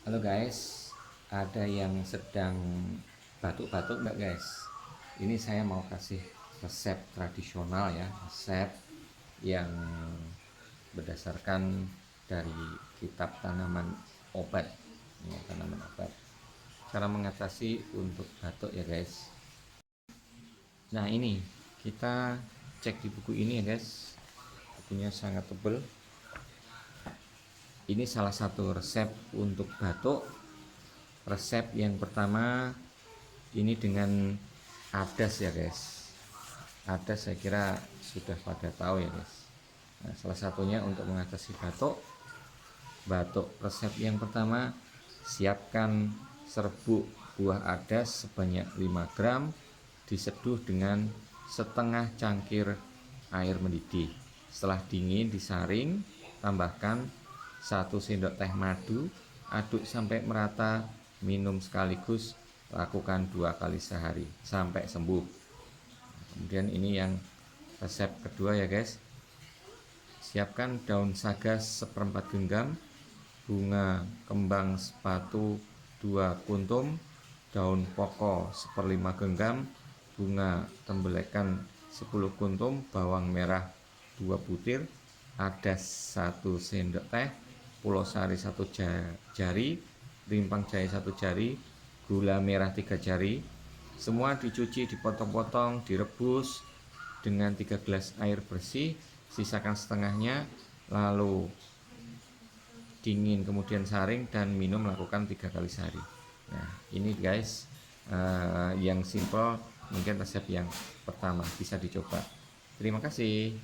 Halo guys, ada yang sedang batuk-batuk nggak guys? Ini saya mau kasih resep tradisional ya, resep yang berdasarkan dari kitab tanaman obat, ya, tanaman obat. Cara mengatasi untuk batuk ya guys. Nah ini kita cek di buku ini ya guys, bukunya sangat tebal. Ini salah satu resep untuk batuk. Resep yang pertama ini dengan adas ya guys. Adas saya kira sudah pada tahu ya guys. Nah, salah satunya untuk mengatasi batuk. Resep yang pertama, siapkan serbuk buah adas sebanyak 5 gram diseduh dengan setengah cangkir air mendidih. Setelah dingin disaring, tambahkan 1 sendok teh madu, aduk sampai merata, minum sekaligus, lakukan 2 kali sehari sampai sembuh. Kemudian ini yang resep kedua ya guys. Siapkan daun sagas seperempat genggam, bunga kembang sepatu 2 kuntum, daun poko seperlima genggam, bunga tembelekan 10 kuntum, bawang merah 2 butir, adas 1 sendok teh, pulau sari 1 jari, rimpang jahe 1 jari, gula merah 3 jari. Semua dicuci, dipotong-potong, direbus dengan 3 gelas air bersih, sisakan setengahnya, lalu dingin kemudian saring dan minum, lakukan 3 kali sehari. Nah ini guys, yang simple, mungkin resep yang pertama bisa dicoba. Terima kasih.